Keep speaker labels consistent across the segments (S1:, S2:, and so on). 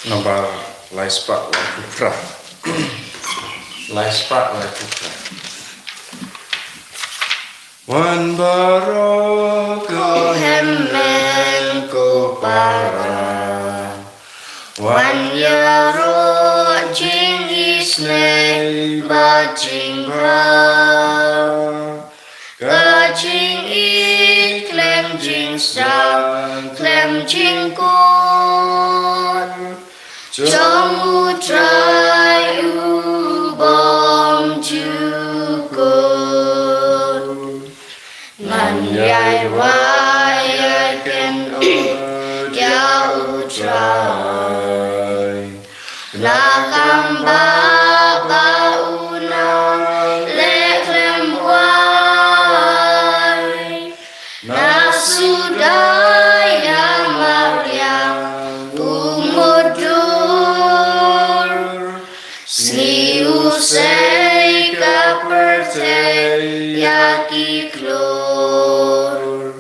S1: Nabar laispak la pupra. Laispak la pupra. Wan barok
S2: Ko hemmen ko para Wan yaro jing isne ba jing ra Ka jing I klem jing sa klem jing kun Trong u trai u bom chukun Man yai wai yai ken u ya u trai La kamba ba u nang le klem wai Na sudah yang Maryam umudur Sni usai kaperte yaki klor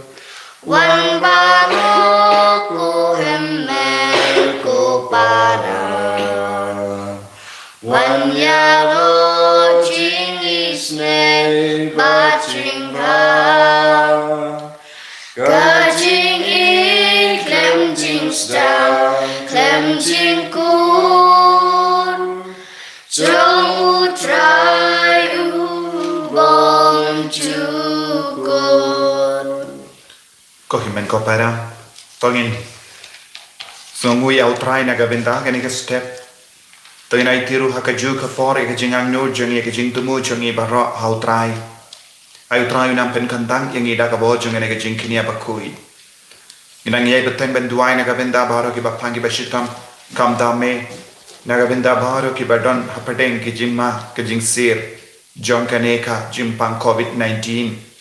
S2: Wan barok ko hemmel ko para Wan yaro jing isne ba jing ra Kajing I klem jing sta klem jing kun Trong u trai u bom chukun
S3: Ko himen ko para tongin songui au trai na gavenda gani ka step toin ai tiru hakaju ka for e jingang no jongi ke jing tumu jongi barra au trai ai trai nam pen kantang yang ida ka bo jongi ke jing kinia bakui inang yai beteng ben duai na gavenda baro ki bapangi bashitam kam dame na gavenda baro ki badon hapateng ki jimma ke jing sir jong kaneka jimpang covid-19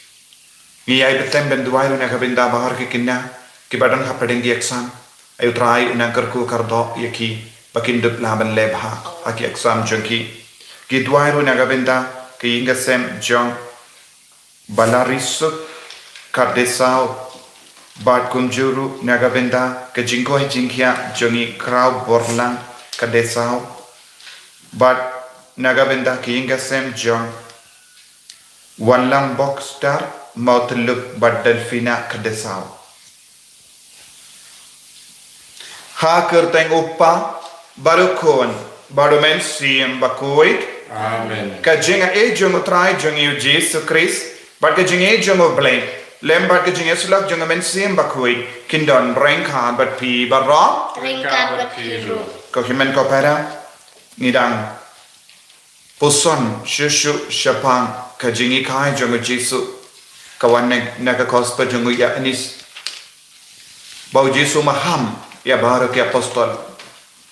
S3: Ni ay betem ben duai na kabinda bahar ke kinna ki badan ha padeng di exam ay try una karku kardo yaki bakindup laban lebha aki exam junki ki duai na kabinda ki inga sem jong balaris kardesao bat kunjuru na kabinda ke jingko jingkia jongi kraw borlang kardesao bat na kabinda ki inga sem jong walang box star mau teluk badal fina kedesau. Ha kerteng upa baru kon baru men siem bakuit.
S1: Amen.
S3: Kajinga jong utrai jong yu Jesu Christ. Bat kajinga jong blame. Lem bat kajinga sulak jong men siem bakuit. Kindon rengkan bat pi barra.
S2: Ringkat berpiru
S3: Kau himen kau pera nidang puson shushu shapang kajingi kai jong Jesu. Kawan naga kosta jungu ya anis bau Jesu maham ya baru ke apostol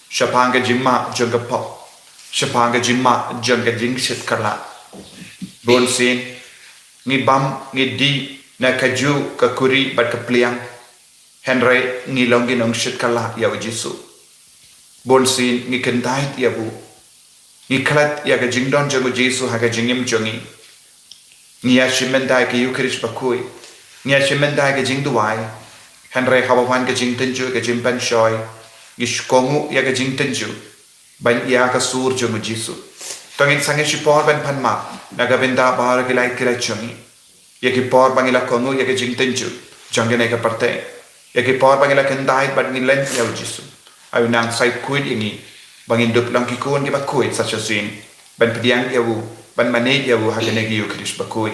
S3: shapanga jimma junga pop shapanga jimma junga jingshit kala bon sin ni bam ni di na kaju ka kuri bat ka pliang henry ni longi nong shit kala ya Jesu bon sin ni kentai ya bu ni klat ya ka jingdon jungu Jesu ha ka jingim jungi Nia shimendai ke Eucharist bakui. Nia shimendai ke jing duai. Henry hawawan ke jing tenju ke jing pen shoy. Gishkongu ya ke jing tenju. Ban ia ke sur jungu Jesu. Tongin sange shipor ban panma. Naga benda bahar ke lai kira chungi. Ya ke por bangila kongu ya ke jing tenju. Jangan naik ke partai. Ya ke por bangila kendai ban ngilen ya Jesu. Ayu nang sai kuit ini. Bangin dup lang kikun ke bakuit sacha sin. Ban pediang ya wu. Ban mane ya wu hagane gi Eucharist bakui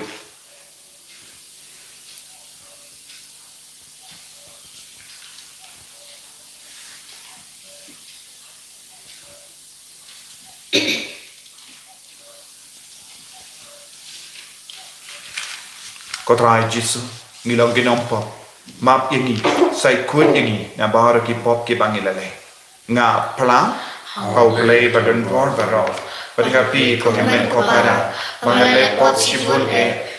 S3: Kotrai Jesu ngilong ginompo map ini sai kuit ini na bahar ki pop ki bangilale nga pla kau play badan bor barol Perhati ko himen ko para Mangale pot shibun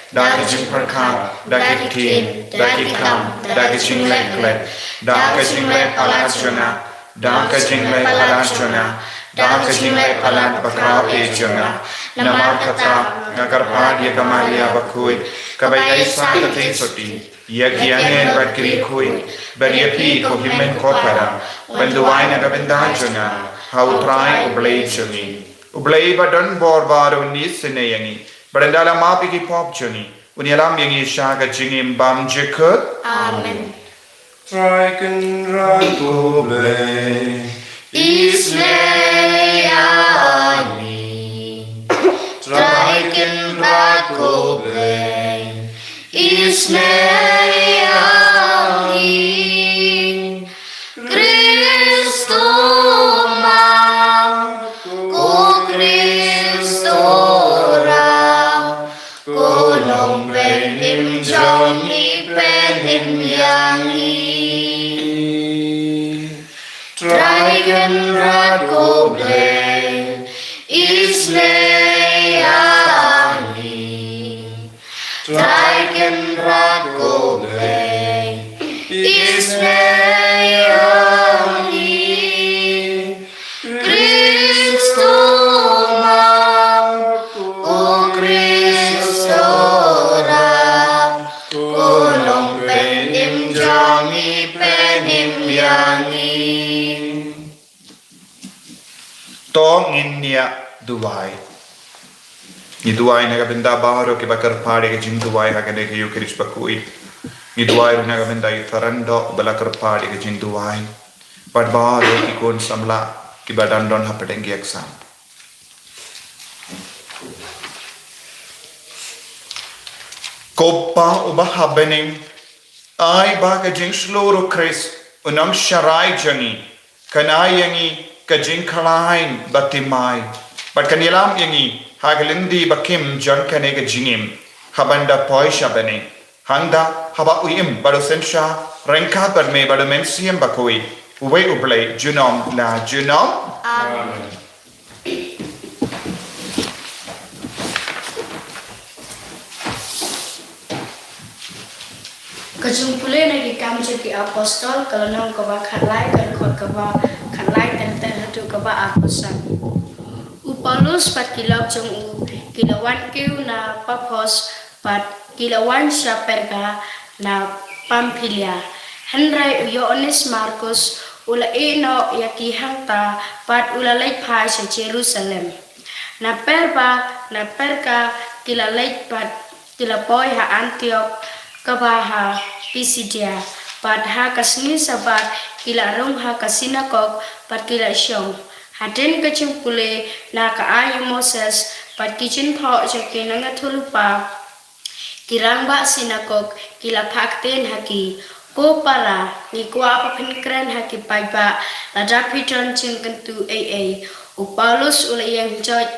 S3: Daki jing perkam Daki tin Daki kam Daki jing lek lek Daki jing lek alat jona Daki jing lek alat jona Daki jing lek alat bakau jona Namar kata Nagar padi kamalia bakui Kabayai sa kati soti Yakiangen bat kirikui, beriapi ko himen kopara, banduai na gabenda janga, hau trai ublay jungi. Ublay badon borbaro nisine yangi, barandala mapi ki pop jungi, unyalam yangi shaga jingim bam jikut.
S2: Amen.
S1: Triken ragoblay.
S2: Isleani. Triken ragoblay. Isleani. Cristo mam, ko Cristo ram, ko long penim johnny penim yangi. Triken ragoblay. Isleani. Triken ragoblay. Isleani. Cristo mam, o Cristo ram, o long penim johnny penim yangi.
S3: Tong inya duwai. Ni duwai na gabenda baharo ke bakar pade ke jing duwai ha kene ke yukirish bakui. Ni duwai na gabenda itarando balakar pade ke jing duwai. Pad baharo ki kon samla ki badan don ha pedengi exam. Koppa uba habening ai ba ke jing sloro kris unam sharai jangi kanai yangi ka jing khalain batimai but kanilam yangi haglindi bakim jan kane ka jingim habanda poi shabane handa haba uim bado sensha renka par me bado mensiam bakoi uwe ublay junom la junom.
S2: Amen. Kejumpule nagi kam jadi apostol kalau nang kaba khalai kan khot kaba khalai ten hatu kaba apostol. Paulus pat kilap jong kilawan kiu na Paphos pat kilawan siya Perga na Pamphylia. Henry Yohanes Markus ula ino yakihangta pat ula laipai sa Jerusalem. Na Perga kilalait pat kilapoy ha Antioch kabaha Pisidia pat ha kasni sabat kilarong ha kasinakog pat kilasyong. Haden kecumpule na kaayu Moses pat kicin po joki nanga tulupa kirang ba sinakog kila pakten haki ko para ni kwa papinkren haki paiba la dapiton cingkentu u Paulus ula yang joj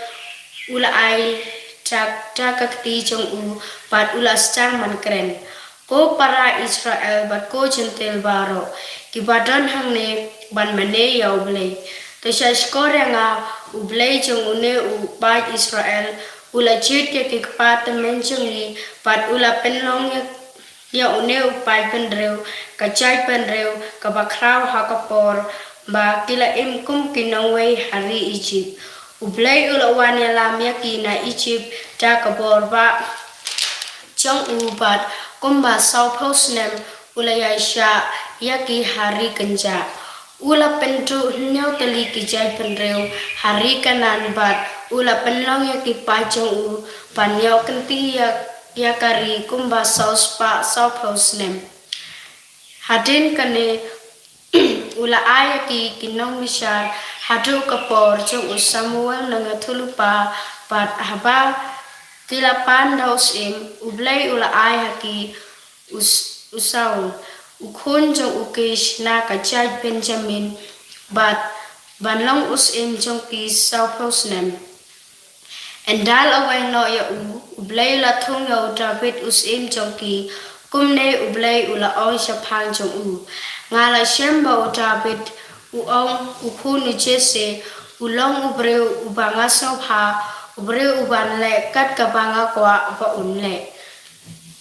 S2: ula ai kakti jong u pat ula stang man kren ko para Israel bat ko jentel baro kibadan hangne ban mane yauble. Tosha skore nga ublay jong une u bait Israel ula chit ke kikpat menjong ni pat ula penlong ya une u pai penreu kacai penreu kabakraw hakapor ba kila imkum kinongwe hari Egypt ublay ula wan ya lam ya kina Egypt ta kabor ba jong u bat kumba sauposnem ula ya sha ya ki hari kenja. Ula pentu nyau tali kijai penreu hari kanan bat ula penlong ya ki pajong u panyau kenti ya kari kumba saus pa sauposnem. Hadin kane ula aya ki kinong misar hadu kapor jong u Samuel nanga tulupa pat haba kilapan daus ublay ula aya ki usaul. Ukun jong ukish na kacaj Benjamin bat banlong jong ki sauposnem. Endal away no ya ublay la thung ya David jong ki kumne ublay ula ong shapang jong ngala shemba David ukun Jesse ulong ubreu ubanga sopha ubreu uban le kat kabanga kwa ba unle.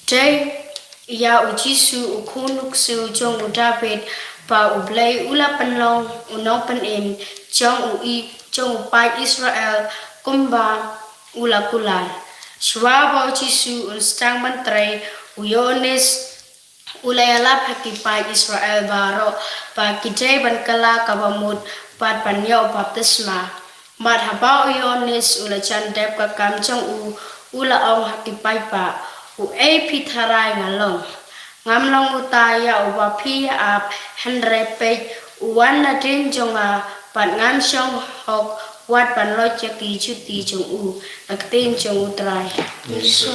S2: Jay ya ujisu ukunuk su jong David pa ublay ula panlong unong panim jong upai Israel kumba ula kular. Shwaba ujisu unstang mantray uyones ulayala pakipai Israel baro pa kitay ban kala kabamut pat panyo baptisma mat habao yonis ulachan dep ka kamchang ula ong hakipai pa pitharai ngalong ngamlong utaya ubapi ap henrepe uwana tin jonga pat ngam shong hok wat pan lo chaki chuti chung aktin chung utrai so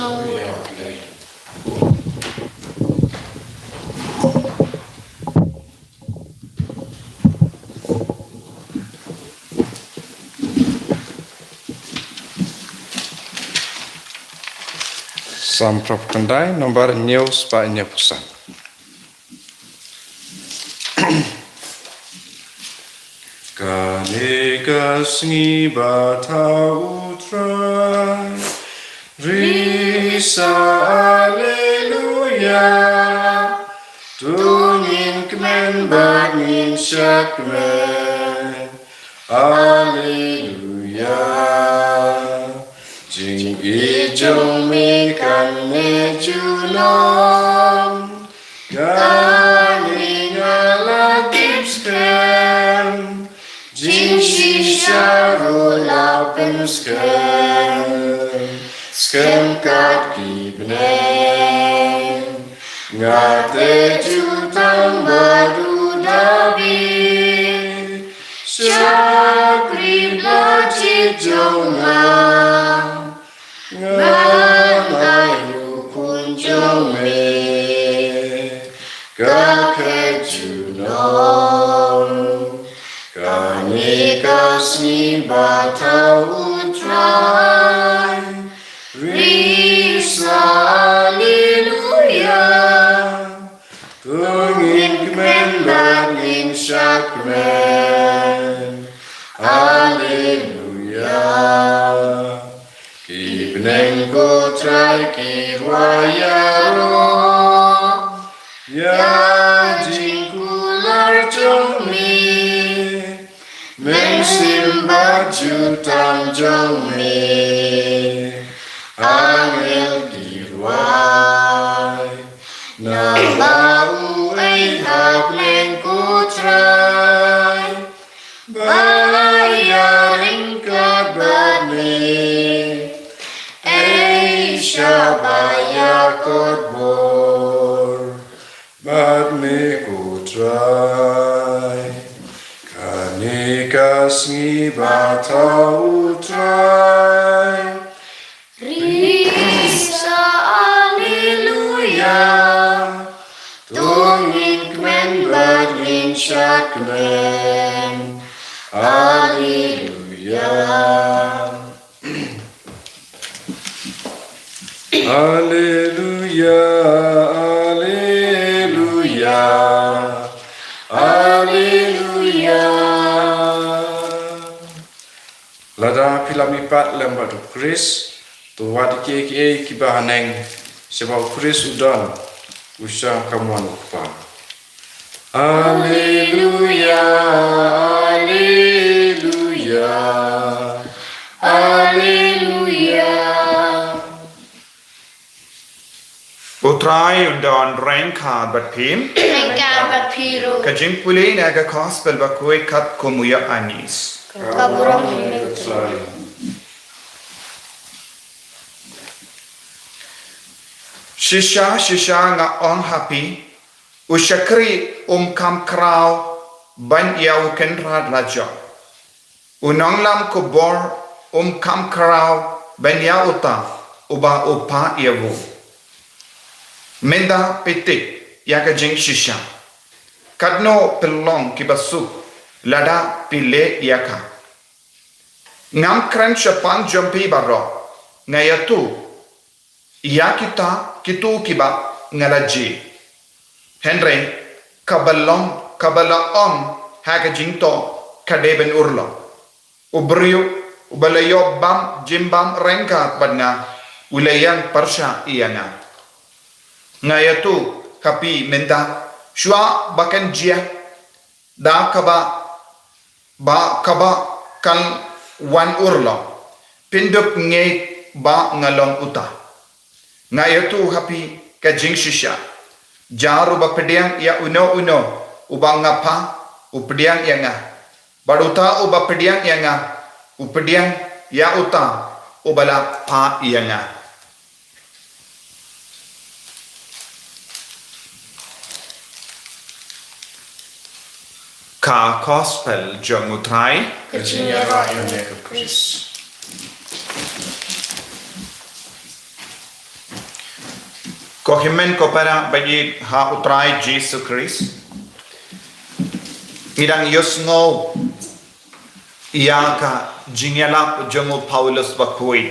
S1: Samprop kendai nomor news pa inya pusat. Kanika sngi bata utrai Risa Alleluia Tungin kmen bangin syakmen Alleluia Jing ijong mi kan ne julom Gani ngala tipsken Jing shisha rula pensken Sken kat kibnen Ngate jutang baru David Syakri bajit jongang Ngayu pun jome Kakek junong Kani kasih batau utrai Risa Alleluia Tungin kemen bangin syakmen Alleluia Kibneng kotrai kirwayaro Ya jingkular jongmi Mengsimba jutang jongmi Angel dirwai Nabau ay hapleng kotrai Bayaring kabadni Shabaya kodbor Badne kutrai Kanika sngi bata utrai
S2: Risa Alleluia
S1: Tungin kmen badlin syakmen Alleluia Alleluia, Alleluia, Alleluia. Lada pilamipat lembat Chris, tu wadi ke kibahaneng sebab Chris udan usah kamuan upa. Alleluia, Alleluia, Alleluia.
S3: Utrai undan rengka bat pim
S2: Rengka bat piru
S3: Kajing puli naga gospel bakui kat kumuya anis
S2: kaburong
S3: Shisha nga on happy Ushakri kam krau ban yau kenrad lajo Unang lam kubor kam krau ban yau uta uba upa yawu Menda pitik yaga jing shisha. Kadno pelong kibasuk lada pile yaka. Ngam kran syapang jompi baro. Ngayatu yakita kitu kiba ngalaji. Henry kabalaong haga jing to kadeben urlo. Ubriyo ubalayo bam jimbam rengkat badna wilayang parsha iyanga. Ngayatu kapi menda shua bakan jia da kaba kan wan urlo pinduk ngei ba ngalong uta ngayatu hapi kajing shisha Jaru ba pediang ya uno ubang ngapa upediang ya nga. Baruta uba pediang ya nga. Upediang ya uta ubala pa ya nga. Ka gospel jong utrai
S2: Kecingera yang ke Kris.
S3: Ko himen ko para bagi ha utrai Jesus Christ. Irang yosngo iaka jingyala jongo Paulus bakui.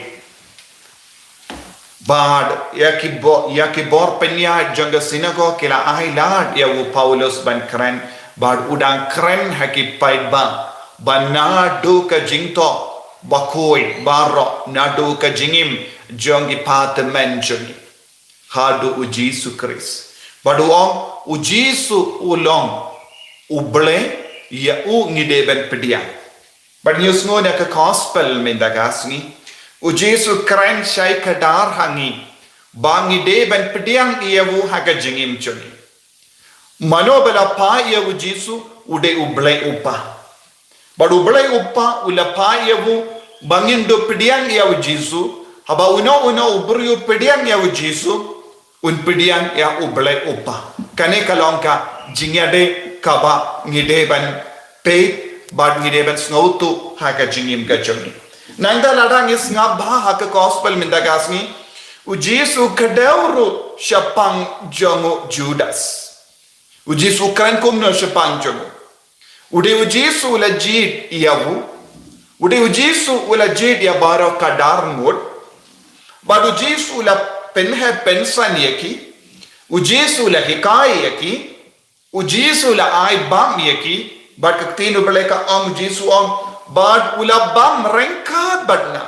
S3: Bad yaki bor penya jonga sinago kila ahai lad ya wo Paulus ban keren bad udang keren haki pait ba bana do ka jingto bakui baro nado ka jingim jongi pat menjoni. Hadu u Jesus Christ. Badu om u Jesus ulong uble ya u ngideben pedia. But news ngo na ka gospel mendagasni u Jesus kran shai kadar hangi bangi deben pediang ia u haga jingim choni. Manobala pa ia u Jesus ude uble upa. Badu uble upa ula pa ia u bangin do pediang ia u Jesus haba uno ubru pediang ia u Jesus unpediang ya ublay upa kane kalongka jingyade kaba ngideben pe bad ngideben snautu haka jingim gajoni nanda ladang is ngabha haka gospel mindagasni u Jesus kadawru shapang jongo Judas u Jesus kan kumno shapang jongo ude u Jesus la jid yawu ude u Jesus la jid ya baro kadar ngod badu Jesus la pen है पेंशन यकी उजीसु ला हिकाय यकी उजीसु ला आई बम यकी बट तीन उबले का उजीसु बट उला बम रेंका बडना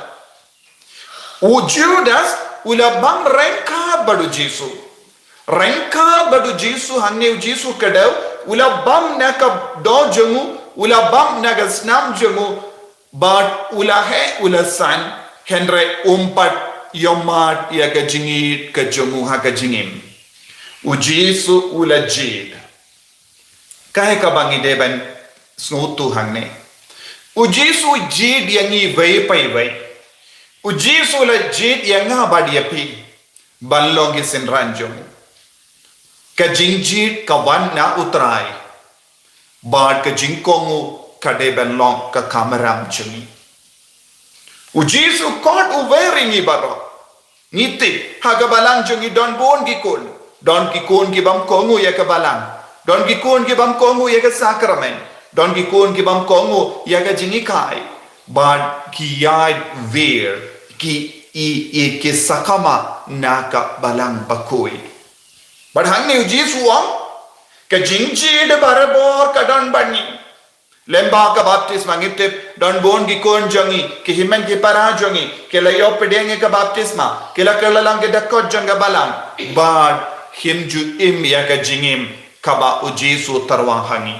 S3: उजूदस उला बम रेंका बडु जीसु रेंका बडु जीसु हन्ने उजीसु कड़व उला बम न का दो जमु उला बम न का स्नाम जमु बट उला है उला सन हेनरे उम्पट Yomat ya kajingit kajongu ha kajingim. Ujisu ulajid. Kaya ka bangi deban snutu hangne. Ujisu jid yangi vay pay vay. Ujisu ulajid yanga badiyapi. Banlongi sinranjong. Kajingjid kawan na utray. Bad kajingkongu kadeban long ka kamaram chungi. Ujisu kot uveringi baro. Ngiti hagabalang jongi don bon gikon don gikon gibam kongu ya kabalang don gikon gibam kongu ya ka sakramen don gikon gibam kongu ya ka jingikai bad kiyai ver ki i ke sakama naka balang bakoi bad hangne ujisu am ka jingji de barabor ka don bani lemba ka baptis mangitip don bon gikon jongi ki himen ki para jongi ke layo pedenge ka baptisma ke la kalalang ke dakot jonga balang bad himju im ya ka jingim kaba ujisu tarwa hangi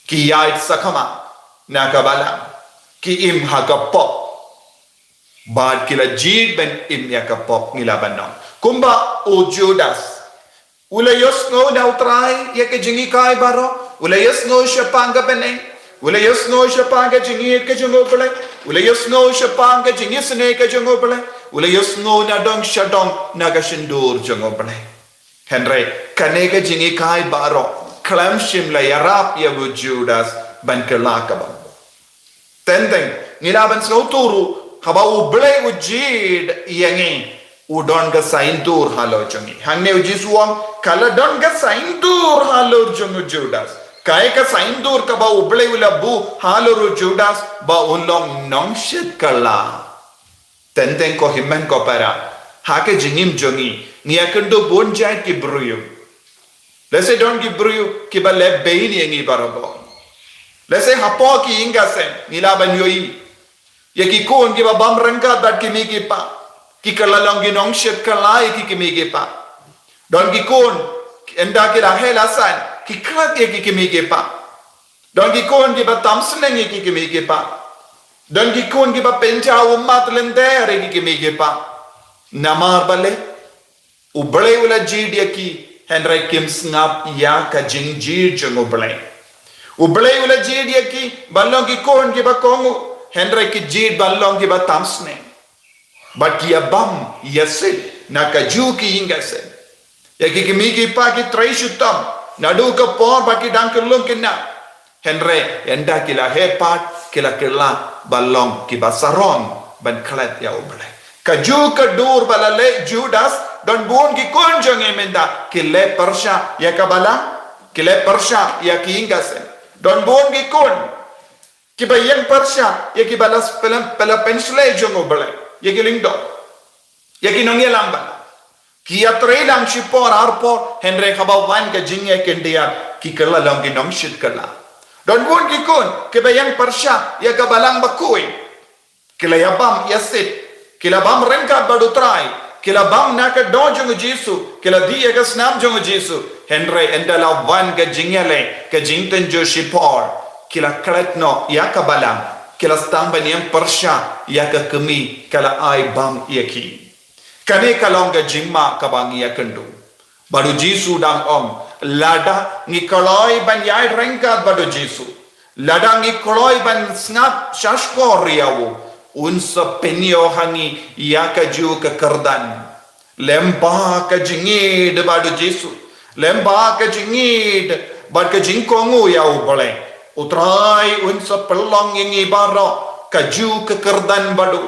S3: ki yait sakama na ka balang ki im ha ka pop bad kila jid ben im ya ka pop ngilaban no kumba o Judas ulayos no na utray ya ka jingi kai baro ulayos no shapanga beneng ulayos no shapanga jingi ka jungo bele ulayos no shapanga jingi sne ka jungo bele ulayos no na dong shadong naga shindur jungo bele henry kanega jingi kai baro klam shimla yarap ya bu Judas ban kelaka ba tendeng ngilaban sno turu haba u bele u jid yangi udon ga saindur halo jungi hanne ujisuam kala don ga saindur halo jungu Judas kaya ka saindur ka ba ublay ula bu halo Judas ba ulong nongshit kala tenten ko himen ko para hake jingim jungi niya kendo bonjay ki bruyo lese don ki bruyo ki ba le bein yengi barabo lese hapo ki inga sen nilaban yoi yaki kon ki ba bam rangka dat ki miki pa ki kalalong ginong shit kalai ki kimige pa don ki kon enda ki la hela san ki krat ki kimige pa don ki kon ki ba tamsneng ki kimige pa don ki kon ki ba pencha ummat lendere ki kimige pa namar bale uble ula jid ki Henry Kim Snap ya ka jing jir jung ublay. Ublay ula jir ya ki balong ki kon ki ba kongu. Henry ki jir balong ki ba tamsne. But ya bam yasid na ka ju ki ingasid. Ya ki kimi pa ki tray shutam. Nadu ka por ba ki dangkelung ki na. Henry enda kila hepat kila balong ki ba sarong ban klat ya ublay. Kaju kedur balale Judas dan buon ki kunjung emenda kile persya ya kabala kile persya ya ki ingase dan buon ki kun ki bayang persya ya ki balas pela pensle jung obale ya ki lingdo ya ki nongya lamba ki atre lang shipor arpo Henry kabawan ka jingya kendia ki kala lang ki nong shit kala dan buon ki kun ki bayang persya ya kabalang bakui kila yabam yasit kila bam rengkat badu try kila bam naka dojung Jesu kila dia ka snam jung Jesu Henry endala wan ka jingale ka jingten jo shipor kila kretno ya ka balam kila stamba niyang persya ya ka kemi kala ai bam yaki kane kalong ka jingma ka bang ya kendu badu Jesu dang om lada ngi kaloi ban yai rengkat badu Jesu lada ngi kaloi ban snap shashko riawu unsa penio hangi ya ka ju ka kardan lemba ka jingid badu Jesu lemba ka jingid bad ka jingkongu ya ubole utrai unsa pelong yang ibaro ka ju ka kardan badu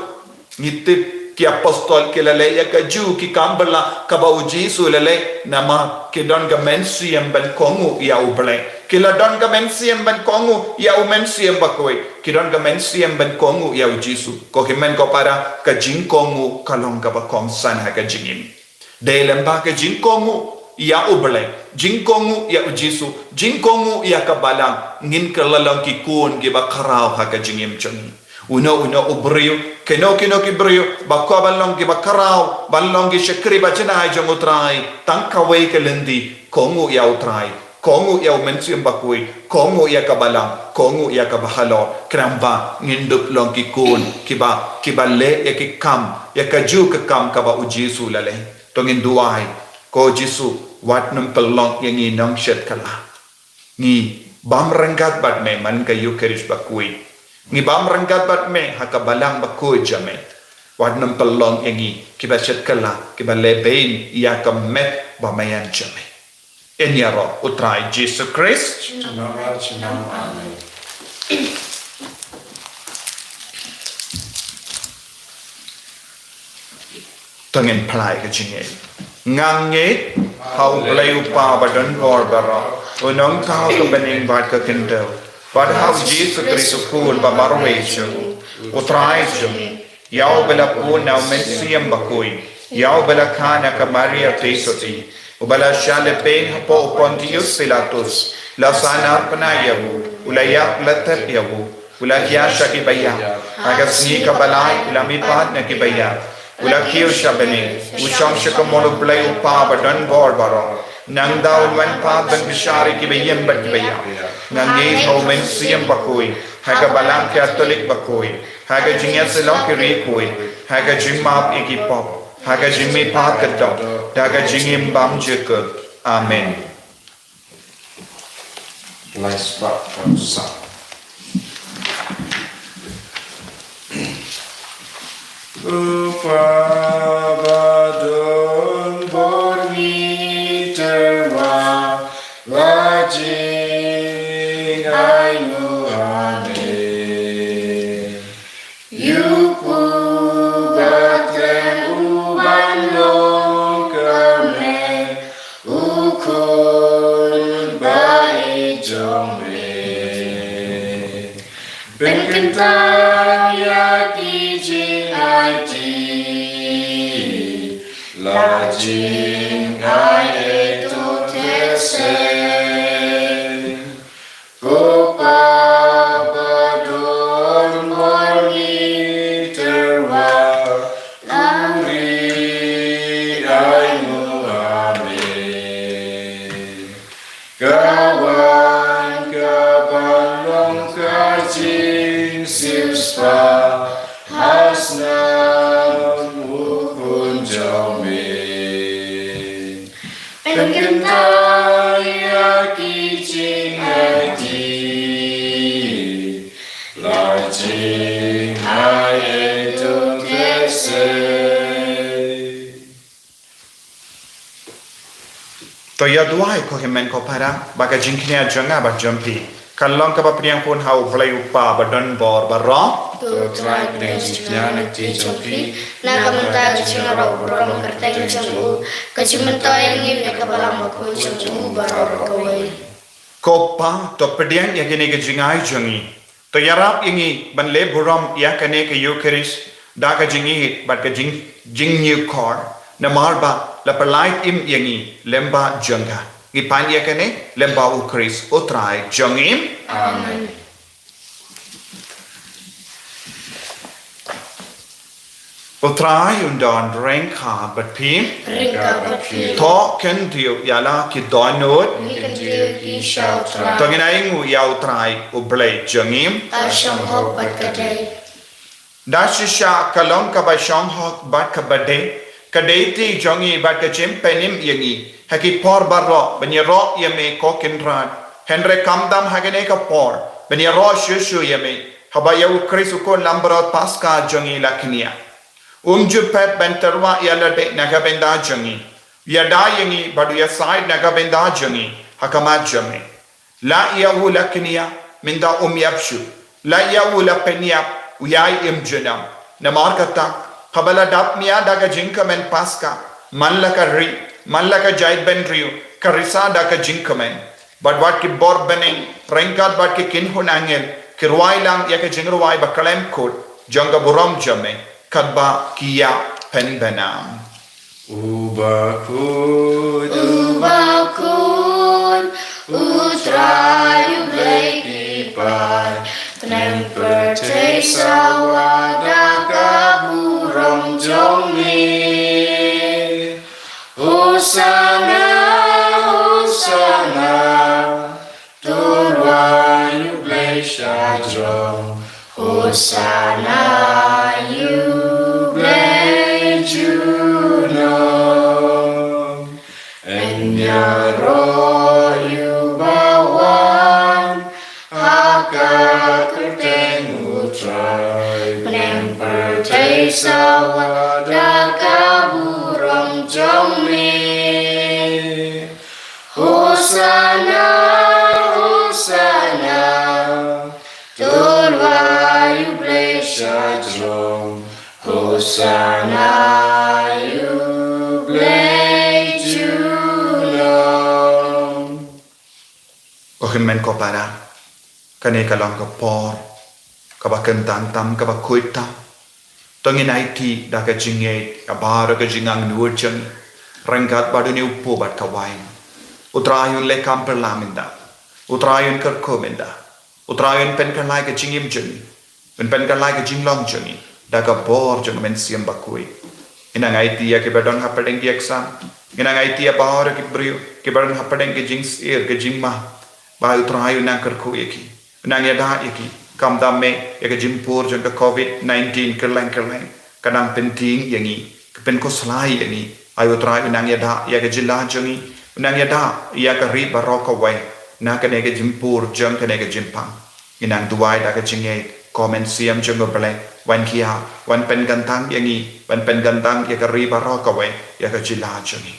S3: ngitip ki apostol ki lele ya ka ju ki kambala ka bau Jesu lele nama ki don ga mensiam ban kongu ya ubole kila don ga mensiam ban kongu ya u mensiam bakoi ki don ga mensiam ban kongu ya u Jesu ko himen ko para ka jingkongu kalong ka bakong san ha ka jingim de lemba ka jingkongu ya ubole jingkongu ya u Jesu jingkongu ya ka balang ngin kalalang ki kun ki bakarao ha ka jingim chung uno ubrio keno ki brio bakwa balong ki bakarao balong ki shakri bachana jong utrai tangkawai ke lendi kongu ya utrai kongu ya mensiam bakui kongu ya kabalang kongu ya kabahalo kramba ngindup long ki kun kiba le ya ki kam ya kaju ke kam kaba u Jesu lale tongin duai ko Jesu wat num pelong yang inong shet kala ni bam renggat bat me man ka Eucharist bakui ngi bam renggat bat me hakabalang bakui jame wat num pelong yang i kiba shet kala kiba le bein ya kamet bamayan jame Enyaro utrai Jesus Christ.
S1: Amen.
S3: Tengin pelai ke jinge. Ngangit hau pelai upa badan bor bara. Unong kau ke bening bad ke kendel. Bad hau Jesus Christ pun ba marwejo. Utrai jum. Yau bela pun nau mensiam bakui. Yau bela kana ke Maria tesoti. Ubala shale pen hapo Pontius Pilatus la sanar penayabu ulayak latep yabu ulakia shakibaya agas ni kabalai ulamipat na kibaya ulakio shabene usham shakamolo play upa badan bor baro nang daw wan pa ban bishari kibayem bat kibaya nangi ho mensiam bakui haga balang Catholic bakui haga jingyas lokiri kui haga jimap ikipop haga jimmi pakadok daga jingim bam jeke amen
S1: Bless God from Son. Upadon borni terwa wajing ainu ane yupu baten uban long kame ukun bai jome ben kentang ya ki jing ai ti la jing ai e to te se upa badon morni terwa uri ainu ame kawan kabalong kajing sipspa hasnam ukun jome Pengkenta
S3: to ya duai ko himen ko para ba ka jinknya janga ba jampi kalong ka ba priang pun hau blai upa ba don bor ba ro
S1: tu trai kene jiknya nak ti jompi
S2: na kamanta jina ro rom kerteng jamu kacimento yang ini ka balam ko jamu baro kawai
S3: ko pa to pediang ya kene ke jingai jangi to yarap ingi ban le buram ya kene ke eucharis da ka jingi ba ka jing new car na marba la palait im yangi lemba janga ngi pan ya kene lemba eucharis utrai jangim
S1: amen
S3: utrai undon rengka bat pim
S2: ringka bati
S3: to ken dio yala ki donot
S2: ikan dia ki shau tra
S3: to ngina ingu ya utrai u blai jangim
S2: ta sham hok bat kadai
S3: da shisha kalong ka ba shong hok bat ka bade kadeti jongi bat ka jem penim yangi haki por barro bani ro yeme ko kinran henre kamdam hagene ka por bani ro shushu yeme haba yu krisu ko lambra paska jongi laknia umju pet bentarwa yala de naga benda jongi yada yangi badu ya side naga benda jongi hakama jame la yahu laknia minda yapshu la yahu la penyap uyai imjunam namarkata habala dapnia daga jinkamen paska mallaka jaid ben rio karisa daga jinkamen but what ki bor bening renkat but ki kinhun angel kirwai lang yaka jingrwai ba kalem kod janga buram jame kadba kiya pen benam
S1: ubakun
S2: utrayu blai pai Nemper te sawada kaburong jongi Hosana, Hosana Turwayu blai shadrong Hosana you blai junong Enyaro you bawan Haka kerteng utrai Menemper te sawada kaburong jongi Hosana, Hosana Turwayu blai shadrong Hosana you blai junong
S3: Ohimen ko para kane kalong ka por kabakan tantam kabakuita tongin IT da ka jinge abara ka jingang nuurjang rengkat badu ni upo bat kawain utrayun le kamper laminda utrayun kerkomenda utrayun pen kan lai ka jingim jeng pen kan lai ka jinglong jengi da ka bor jeng men siam bakui inang IT ya ke badon hapadeng ki exam inang IT ya bahara ki brio ke badon hapadeng ki jings air ke jingma ba utrayun na kerkoyeki nang yada iki kam damme ya jimpur jang ka COVID-19 kerleng kanang penting yangi pen ko slai yangi ayo try nang yada ya jilla jangi nang yada ya ka ri baroko wai na ka ne jimpur jang ka ne jimpang inang duai da ka jinge comment siam jang bele wan kia wan pen gantang yangi wan pen gantang ya ka ri baroko wai ya ka jilla jangi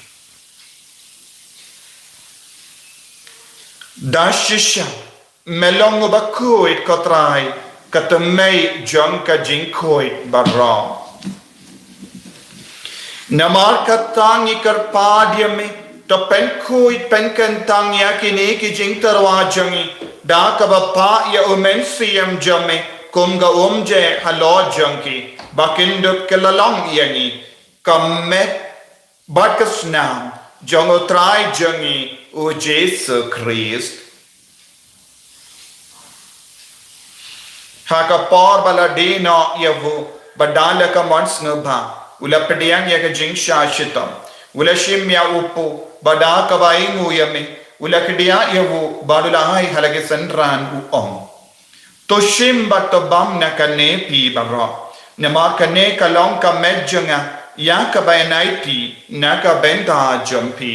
S3: dashisha melong ba kuit kotrai katamay jang ka jinkoit barong namar katang ikar padyame to pen kuit pen kantang ya kini ki jing tarwa jangi da ka ba pa ya umen siam jame kum ga umje halo jangi bakinduk kelalong yangi kamme batkasnam jango trai jangi o Jesus Christ haka por bala dino yavu badala ka mons ngba ula pediang ya ka jing shashitam ula shim ya upu bada ka baingu yame ula kedia yavu badula hai halage sanran u om to shim bato bam na kane pi baro namar kane kalong ka medjanga ya ka bainaiti na ka benda jampi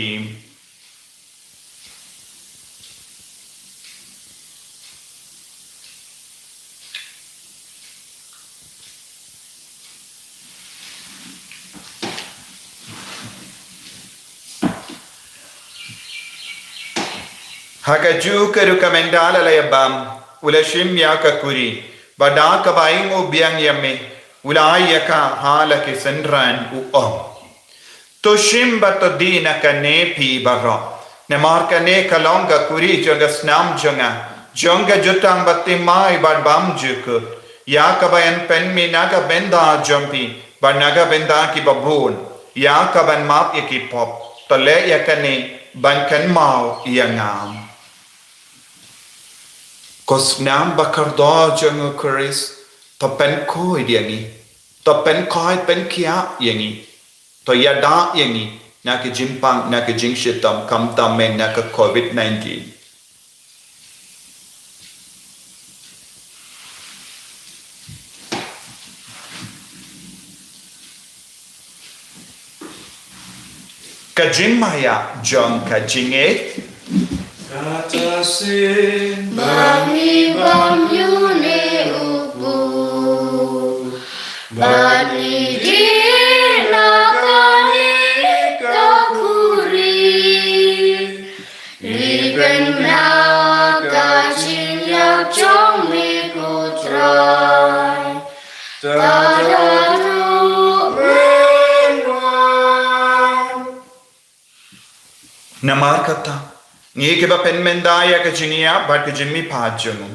S3: Hakaju kerukamendala layabam ulashim yaka kuri badaka baingo biang yame ulayaka halake sendran uom toshim batodina kanepi barra nemarka ne kalonga kuri jonga snam jonga jutang batimai badbam jukut yaka bayan penmi naga benda jompi banaga benda ki babun yaka ban map yaki pop tole yakane ban kan mau yangam Kosnam bakardo jango kuris to pen koi diangi to pen koi pen kia yangi to yada yangi naka jimpang naka jingshitam kam tamen naka COVID-19 Kajing maya jong kajinge
S1: Kata sin
S2: Bani bam yune upu Bani dina kani kakuri Liben na kachin yak chong mi kutrai Tadadu
S3: Namar kata Ngi ke ba pen mendaya ke jingia bad ke jimmi pajungu.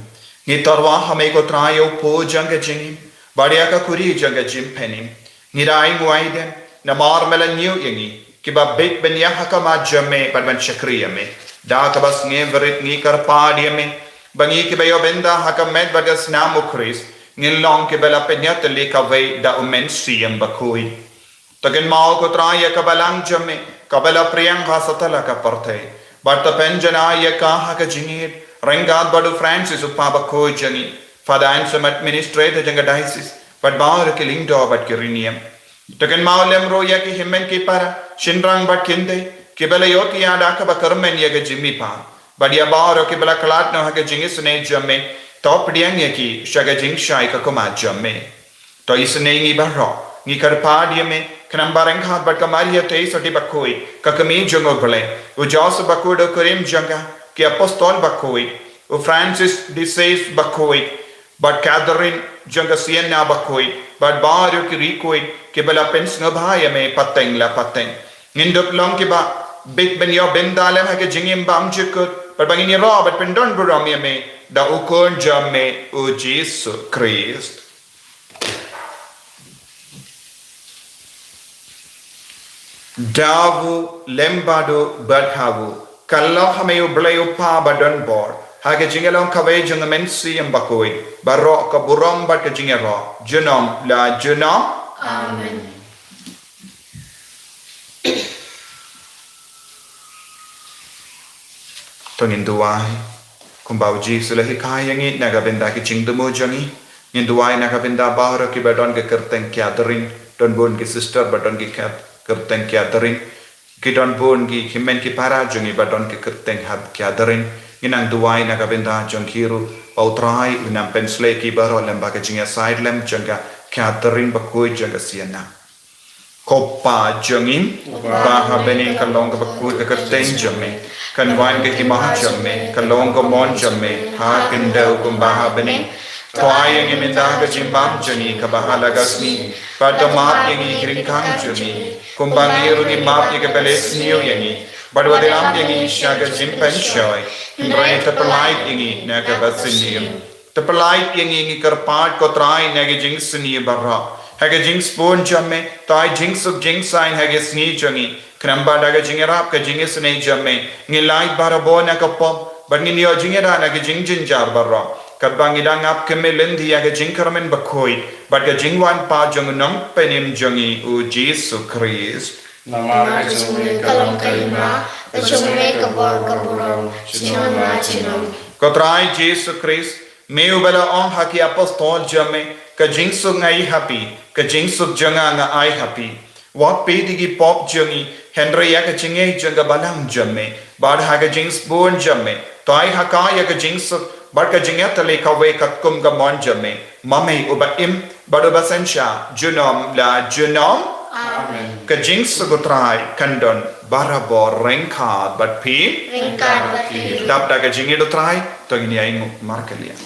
S3: Ngi torwa hame ko trayo po jang ke jingi. Badia ka kuri jang ke jim penim. Ngi rai nguaide namar mela new yangi. Ke ba big ben ya hakama jamme bad ban shakriya me. Da ka bas ngi verit ngi kar padiya me. Bangi ke ba yo benda hakam med bad gas namu kris. Ngi long ke bela penyat le ka ve da umen siyam bakui. Takin mao ko traya ka balang jamme. Kabela priyang hasatala ka partay. But penjana yaka haka jingit rengad badu Francis upaba ko jani father answer administrator janga diocese but baur ke lingdo but kirinium token maulem ro yaki himmen ki para shinrang but kinde kibela yoti ada ka bakarmen yaga jimmi pa but ya baur ke bela kalat no haka jingis ne jamme top diang yaki shaga jing shai ka koma jamme to isne ngi barro ngi karpa diame Kanambarang hat but Kamaria taste of Bakoi, Kakami Jungo Bale, Ujas Bakudo Karim Janga, Ki Apostol Bakoi, U Francis de Says Bakoi, but Catherine Janga Siena Bakoi, but Baru Kirikoi, Kibela Pens Nobhaya me Pateng la Pateng. Ninduk Lonkiba, Big Ben Yo Bendalem Hakajingim Bam Jukut, but Bangini Robert Pendon Buramia me, Da Ukon Jamme, U Jesus Christ. Davu lembado badhavu kallo hameyo blayo pa badon bor hage jingelong kaway jung mensi ambakoi baro ka burom bad ka jingero junom la junom
S2: Amen
S3: Tongin duwai kumbau ji sulahi kayangi naga benda ki jingdumo jangi ninduwai naga benda bahara ki badon ke kerteng kiadarin don bon ki sister badon ki kerteng kiadarin kidon bon ki himen ki para jungi badon ki kerteng had kiadarin inang duai naga benda jongkiru pautrai inang pensle ki baro lemba ke jinga side lem janga kiadarin bakoi janga siana koppa jongin baha bene kalong bakoi ke kerteng jamme kanwan ke himah jamme kalong ko mon jamme ha kendau kumbaha bene Toai yang imindah ke jimbam jani ke bahala gasmi pada maaf yang ikiringkang jani kumbang irungi maaf yang ke beles niu yang i badwa dilam yang i syaga jimpan syoy rai tepelait yang i naga basin tepelait yang i kerpat kotrai naga jing seni barra haga jing spon jamme tai jing suk jing sain haga sni jangi kramba daga jingerap ke jing seni jamme ngilait barabo naga pop bani niyo jingera naga jing jinjar barra Kabang idang ap kemelendi aga jingkarmen bakoi, but ga jingwan pa jong nong penim jongi u Jesus Christ.
S1: Namar jumne kalong kaima, jumne kabor kaburam, chinam.
S3: Kotrai Jesus Christ, meu bela on haki apostol jame, ka jingsuk ngai happy, ka jingsuk jonga nga ai happy. What pedigi pop jongi, Henry aga jinge jonga balang jame, bad haga jings born jame, toy hakaya ka jingsuk. Barka jingat le kawe kakum gamon jame mame ubaim badu basensha junom la junom
S1: Amen
S3: ka jings gutrai kandon barabor rengkad bat pi
S1: Ringkad bati.
S3: dap daga jingi do try to ini ai markelia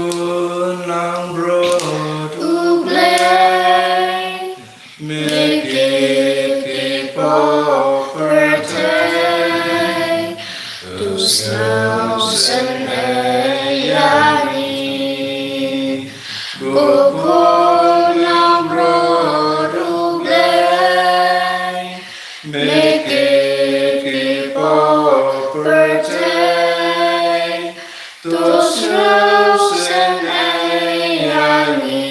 S4: Kukunang brod
S1: Ublay.
S4: Mikiki popertay
S1: Tu snausen eyani. Kukunang brod ublay.
S4: Mikiki popertay Tu snausen eyani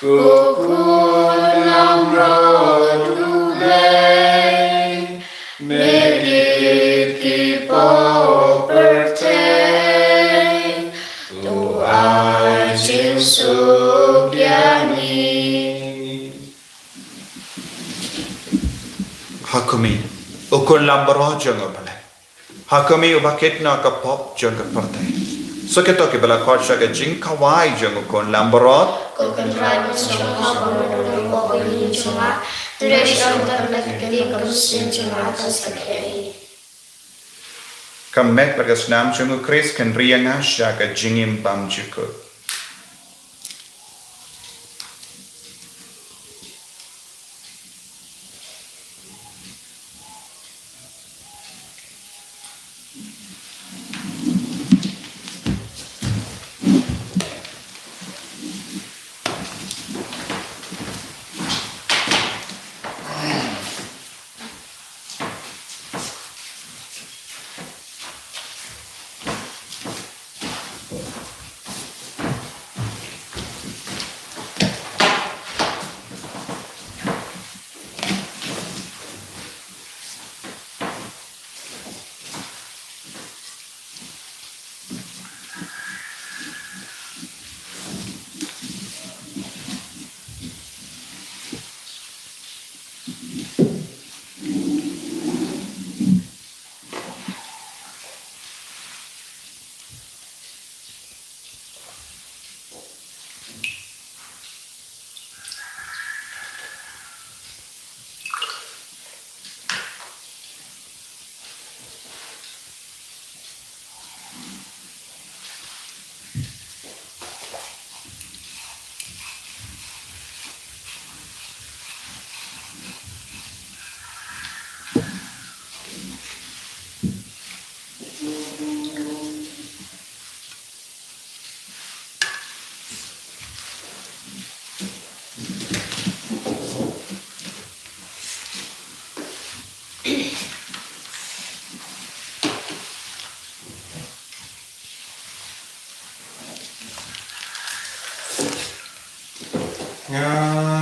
S4: Kukunang brod ublay Mikiki popertay Tu ajin sugyani
S3: hakumi ukun lambro jonga bale hakumi ubaketna ka pop jonga partai so keto ke bala khosha ke jing kawai jonga kon lambro
S1: Kukunang brod ublay. Turesan terlebih kerusin cuma atas kaki.
S3: kamek bagas nam jonga kris kan rianga shaga jingim bam jukut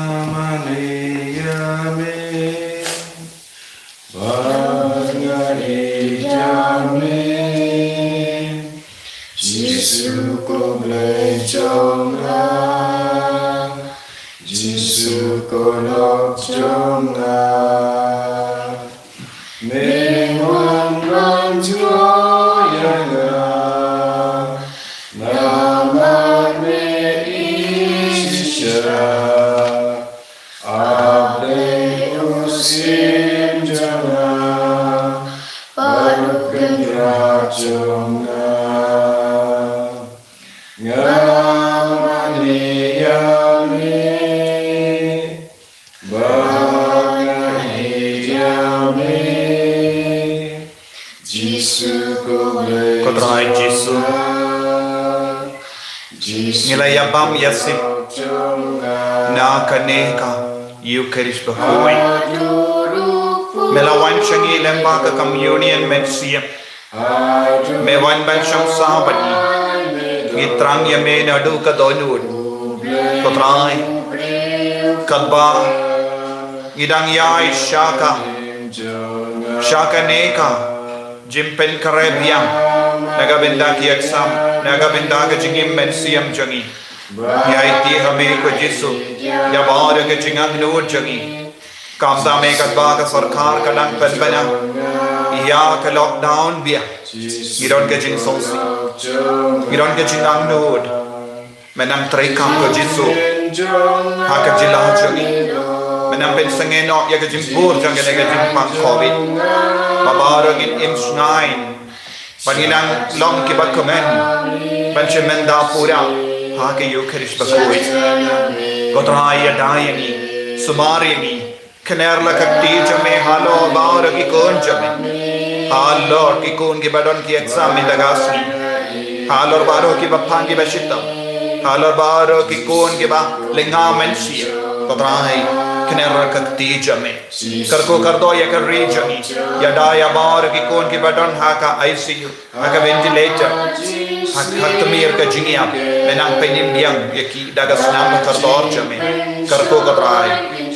S4: Ngamani yame Bangari jame Jisu ko blai jonga Jisu ko lok jonga Mengwan ran joyanga Nama me isha Abre usim janga Barukan rajonga Ngamani yame Bangani yame Jisu kole
S3: Kodrai Jisu. Nilai yabam yasip na kaneka Eucharist bahoi melawan changi lemba ka communion mensiam mewan ban sham sabani gitrang yame nadu ka donud kodrai kadba ngidang yai shaka neka jimpen karebiam nagabenda ki aksam nagabenda ka jingim mensiam jangi yai ti hame ko jisu ya baar ke jingang nur jangi kamsa me kadba ka sarkar kadang penbana ya ka lockdown bia giron ke jing sonsi giron ke jingang nur menang terikam ke Yesus hak jilah jangi menang pen sengeno ya ke jimpur jangan ke jimpang covid babarang in imsnain panilang long ki bakmen panchemen da pura hak yo krish bakoi kotraya dayani sumarimi kenerla kakti jame halo baur ki kon jame halo ki kon ki badon ki exam में लगासनी halor baro ki bapang ki bashita halor baro ki kon ki ba lenga mensia kodrai kenerla kakti jame karko kardo ya karri jami ya daya bar ki kon ki badon haka ICU haka ventilator hak tamir ka jingia menang penim diang ya ki daga snam kardor jame karko kodrai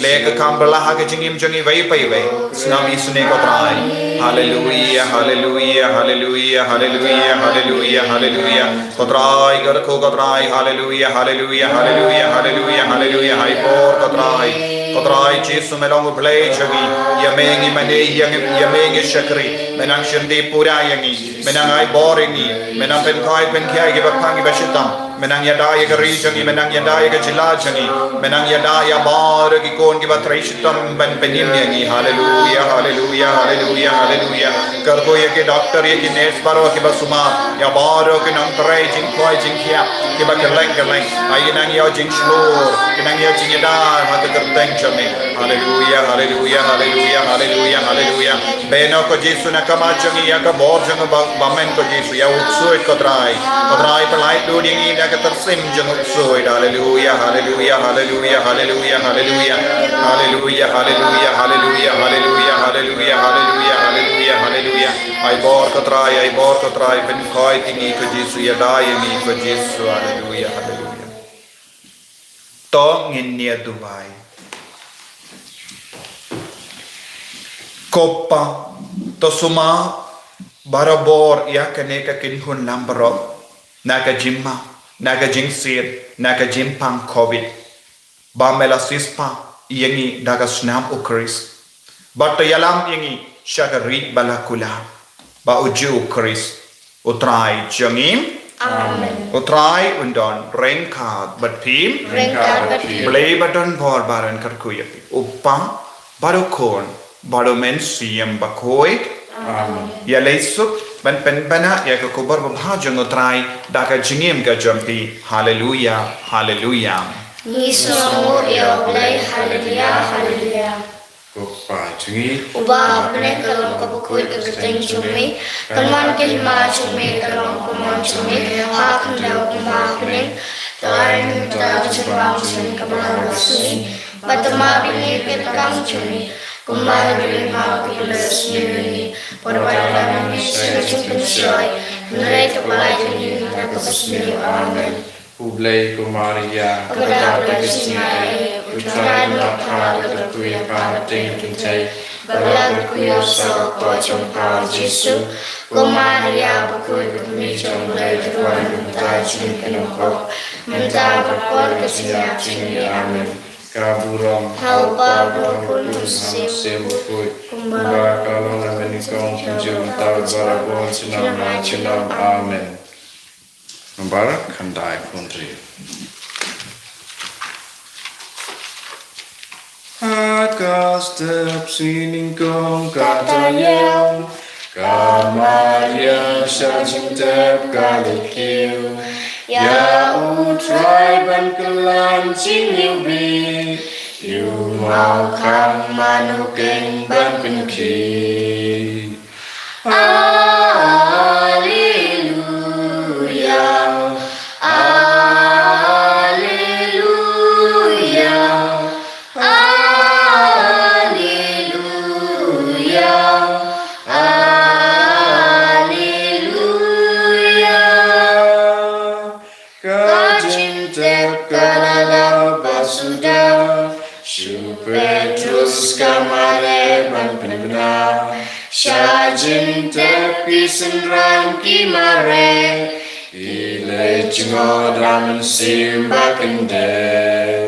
S3: leka kambala haka jingim jangi vai pai vai snam isune kodrai hallelujah hallelujah hallelujah hallelujah hallelujah hallelujah kodrai karko kodrai hallelujah hallelujah hallelujah hallelujah hallelujah hai por kodrai kodrai jesu melong blai jangi ya mengi mane ya mengi shakri menang shindi pura yangi menang ai boringi menang pen kai pen kia ge bapangi bashitam menang ya daya ke jangi menang ya daya ke jila jangi menang ya daya bar ki kon ki batrai shitam ben penim yangi hallelujah hallelujah hallelujah hallelujah karko ye ke doctor ye ki nurse baro ki basuma ya bar ki nang trai jing koi jing kia ki ba keleng ai nang ya jing shlor ki nang ya jing da ma te terteng jame hallelujah hallelujah hallelujah hallelujah hallelujah beno ko jesu na kama jangi ya ka bor jang bamen ko jesu ya utsoi kodrai pelai do ding ina ka tersim jang utsoi hallelujah hallelujah hallelujah hallelujah hallelujah hallelujah hallelujah hallelujah hallelujah hallelujah hallelujah hallelujah hallelujah ai bor kodrai pen koi tingi ko jesu ya dai ni ko jesu hallelujah hallelujah to ngin nia dubai Kopa tosuma barabor ya kaneka kinhun lambaro naga jimma naga jingsir naga jimpang covid bamela sispa yangi daga snam ukris but yalam yangi shagari balakula ba uju ukris utrai jangim amen utrai undon rengkad batim blay badon bor baran karkuyapi uppa barokon baro men siem bakoi amen ya leisup ban pen bana ya ko kubar ba jang utrai daga jingim ga jampi hallelujah hallelujah
S1: Nismo yo play hallelujah hallelujah
S4: Kopa jingi
S1: uba apne kalon ko bukoi gagteng chumi kalman ke ma chumi kalon ko man chumi hak ndaw ko ma apne tarin ta chibang chumi kabang suni batma bini ke kang chumi kumar bini ma ko lesni porwala ni chumi shoy nrai to balai ni na ko basni amen
S4: Ublay Kumaria Kadapta Kisnai Utran Matra Kuya Pamating Kintai Balag Kuya So Kochong Pao Jisu Kumaria Bakui Kumi Chonglay Tuan Tajin Kanoko Menta Bakor Kisnya Chini Amen Kaburam
S1: Haupa Bakul
S4: Sebukui Kumba Kalong Amenikong Kunjung Tau Barabon Sinam Machinam Amen Mubarak Kandai Pundri Akas tep siningkong katayang Kamaria syajim tep kalikiu Ya utrai ban kelan ciniubi Yu mau kang manukeng ban penki Petrus kamare ban penibna Syajin tepi senran kimare Ile cengod ramen simba kende